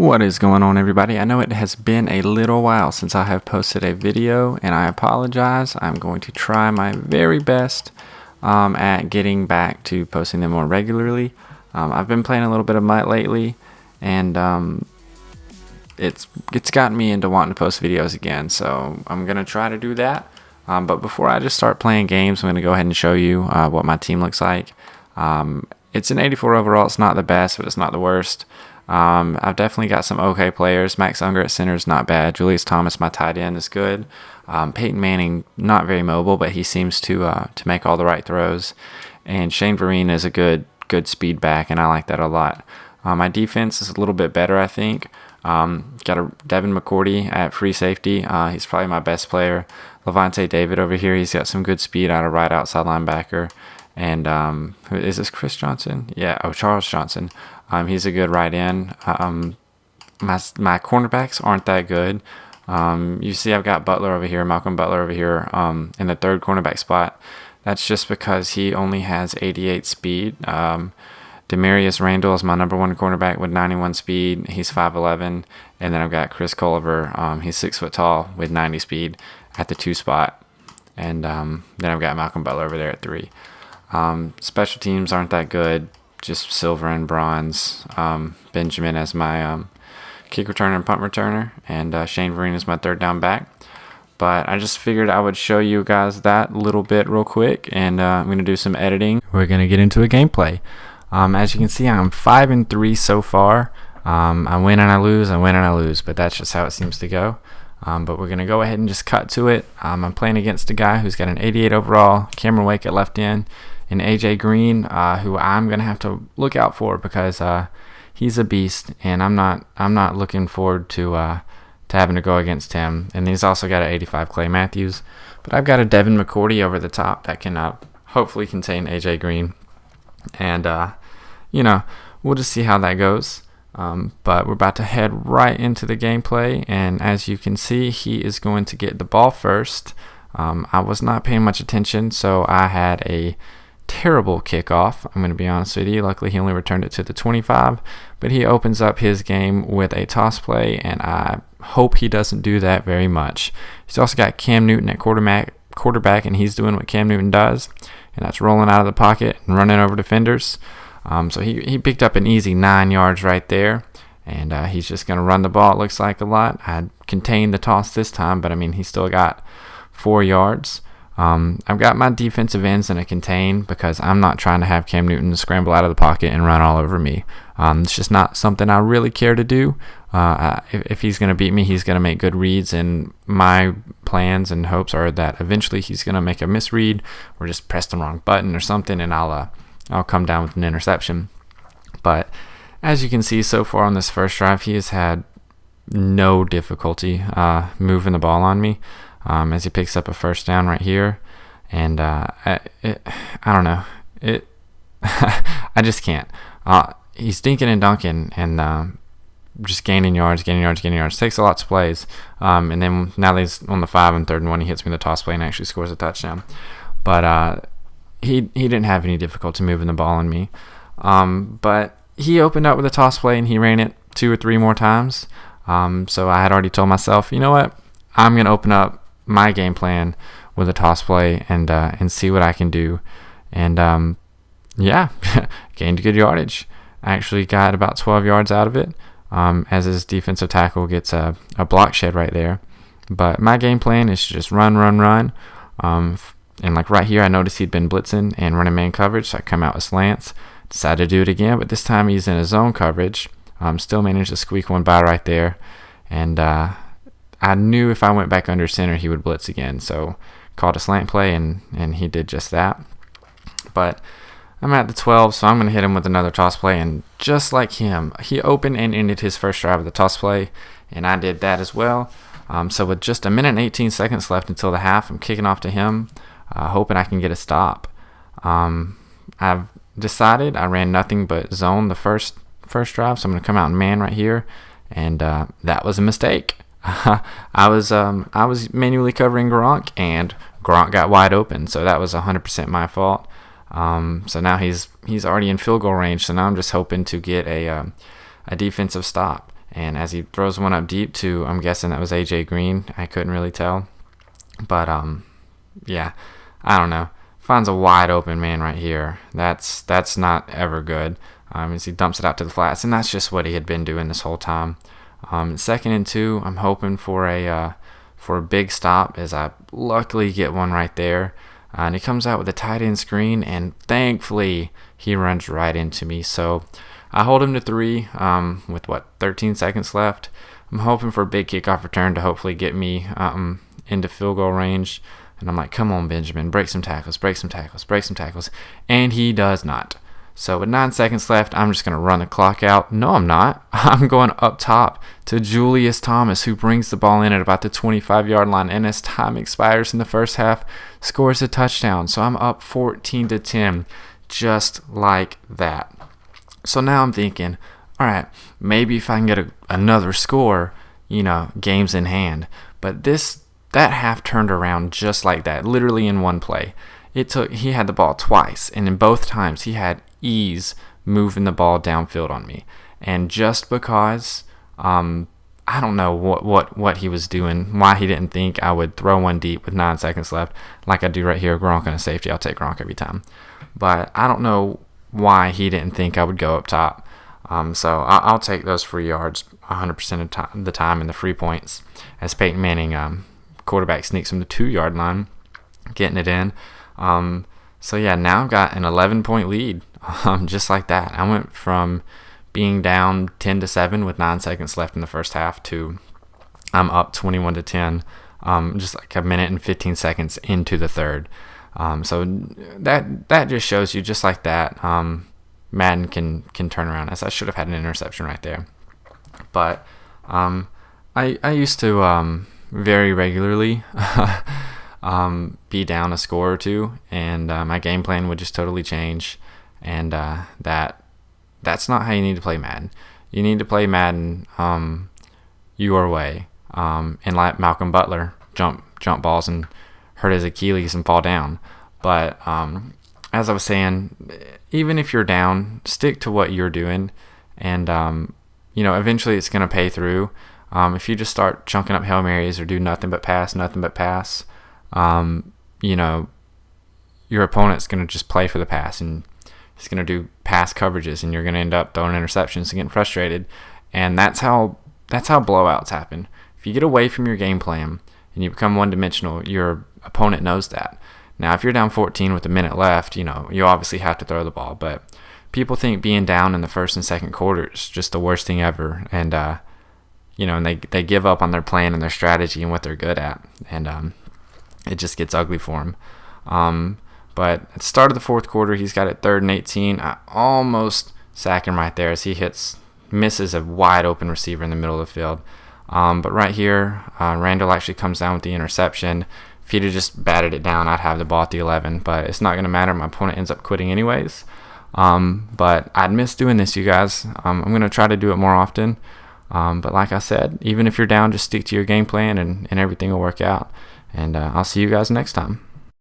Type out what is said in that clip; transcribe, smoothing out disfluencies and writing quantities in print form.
What is going on, everybody? I know it has been a little while since I have posted a video, and I apologize. I'm going to try my very best at getting back to posting them more regularly. I've been playing a little bit of Mutt lately, and it's gotten me into wanting to post videos again, so I'm going to try to do that. But before I just start playing games, I'm going to go ahead and show you what my team looks like. It's an 84 overall. It's not the best, but it's not the worst. I've definitely got some okay players. Max Unger at center is not bad. Julius Thomas, my tight end, is good. Peyton Manning, not very mobile, but he seems to make all the right throws. And Shane Vereen is a good speed back, and I like that a lot. My defense is a little bit better, I think. Got a Devin McCourty at free safety. He's probably my best player. Levante David over here, he's got some good speed out of right outside linebacker. And is this Chris Johnson? Yeah, Charles Johnson. He's a good right end. My cornerbacks aren't that good. You see I've got Butler over here, Malcolm Butler over here in the third cornerback spot. That's just because he only has 88 speed. Demarius Randall is my number one cornerback with 91 speed. He's 5'11". And then I've got Chris Culliver. He's 6 foot tall with 90 speed at the 2 spot. And then I've got Malcolm Butler over there at 3. Special teams aren't that good. Just silver and bronze. Benjamin as my kick returner and punt returner, and Shane Vereen is my third down back. But I just figured I would show you guys that little bit real quick, and I'm going to do some editing. We're going to get into a gameplay. As you can see, I'm 5-3 so far. I win and I lose, but that's just how it seems to go. But we're going to go ahead and just cut to it. I'm playing against a guy who's got an 88 overall, Cameron Wake at left end, and AJ Green, who I'm going to have to look out for because he's a beast, and I'm not looking forward to having to go against him. And he's also got an 85 Clay Matthews. But I've got a Devin McCourty over the top that can hopefully contain AJ Green. And, we'll just see how that goes. But we're about to head right into the gameplay, and as you can see, he is going to get the ball first. I was not paying much attention, so I had a terrible kickoff. I'm going to be honest with you. Luckily, he only returned it to the 25, but he opens up his game with a toss play, and I hope he doesn't do that very much. He's also got Cam Newton at quarterback, and he's doing what Cam Newton does, and that's rolling out of the pocket and running over defenders. So he picked up an easy 9 yards right there, and he's just going to run the ball, it looks like, a lot. I contained the toss this time, but, he still got 4 yards. I've got my defensive ends in a contain because I'm not trying to have Cam Newton scramble out of the pocket and run all over me. It's just not something I really care to do. If he's going to beat me, he's going to make good reads, and my plans and hopes are that eventually he's going to make a misread or just press the wrong button or something, and I'll come down with an interception. But as you can see so far on this first drive, he has had no difficulty moving the ball on me as he picks up a first down right here. And I don't know. I just can't. He's dinking and dunking and just gaining yards. Takes a lot to plays. And then now he's on the 5 and 3rd and 1. He hits me with the toss play and actually scores a touchdown. But he didn't have any difficulty moving the ball on me. But he opened up with a toss play and he ran it 2 or 3 more times. So I had already told myself, you know what? I'm going to open up my game plan with a toss play and see what I can do. And gained good yardage. I actually got about 12 yards out of it as his defensive tackle gets a block shed right there. But my game plan is to just run. And like right here, I noticed he'd been blitzing and running man coverage, so I come out with slants. Decided to do it again, but this time he's in a zone coverage. Still managed to squeak one by right there. And I knew if I went back under center, he would blitz again. So called a slant play, and he did just that. But I'm at the 12, so I'm going to hit him with another toss play. And just like him, he opened and ended his first drive with a toss play, and I did that as well. So with just a minute and 18 seconds left until the half, I'm kicking off to him, hoping I can get a stop. I've decided I ran nothing but zone the first drive, so I'm going to come out and man right here, and that was a mistake. I was manually covering Gronk, and Gronk got wide open, so that was 100% my fault. So now he's already in field goal range, so now I'm just hoping to get a defensive stop. And as he throws one up deep to, I'm guessing that was AJ Green. I couldn't really tell. But, yeah, I don't know. Finds a wide open man right here. That's not ever good. As he dumps it out to the flats, and that's just what he had been doing this whole time. 2nd and 2, I'm hoping for a big stop, as I luckily get one right there. And he comes out with a tight end screen, and thankfully he runs right into me. So I hold him to 3 with 13 seconds left. I'm hoping for a big kickoff return to hopefully get me into field goal range. And I'm like, come on, Benjamin, break some tackles, break some tackles, break some tackles. And he does not. So with 9 seconds left, I'm just going to run the clock out. No, I'm not. I'm going up top to Julius Thomas, who brings the ball in at about the 25-yard line. And as time expires in the first half, scores a touchdown. So I'm up 14-10, just like that. So now I'm thinking, all right, maybe if I can get another score, game's in hand. But that half turned around just like that, literally in one play. He had the ball twice, and in both times he had ease moving the ball downfield on me. And just because I don't know what he was doing, why he didn't think I would throw one deep with 9 seconds left, like I do right here, Gronk on a safety. I'll take Gronk every time. But I don't know why he didn't think I would go up top. So I'll take those free yards 100% of the time, and the free points, as Peyton Manning, quarterback, sneaks from the 2-yard line, getting it in. So yeah, now I've got an 11-point lead, just like that. I went from being down 10-7 with 9 seconds left in the first half to I'm up 21-10, just like a minute and 15 seconds into the third. So that just shows you, just like that, Madden can turn around. As I should have had an interception right there. But I used to very regularly be down a score or two, and my game plan would just totally change. And that's not how you need to play Madden. You need to play Madden your way, and let Malcolm Butler jump balls and hurt his Achilles and fall down. But as I was saying, even if you're down, stick to what you're doing, and eventually it's going to pay through. If you just start chunking up Hail Marys or do nothing but pass, your opponent's going to just play for the pass, and he's going to do pass coverages, and you're going to end up throwing interceptions and getting frustrated. And that's how blowouts happen. If you get away from your game plan and you become one-dimensional, your opponent knows that. Now, if you're down 14 with a minute left, you obviously have to throw the ball. But people think being down in the first and second quarter is just the worst thing ever. And, and they give up on their plan and their strategy and what they're good at. And it just gets ugly for them. But at the start of the fourth quarter, he's got it 3rd and 18. I almost sack him right there as he misses a wide open receiver in the middle of the field. But right here, Randall actually comes down with the interception. If he'd have just batted it down, I'd have the ball at the 11. But it's not going to matter. My opponent ends up quitting anyways. But I'd miss doing this, you guys. I'm going to try to do it more often. But like I said, even if you're down, just stick to your game plan, and everything will work out. And I'll see you guys next time.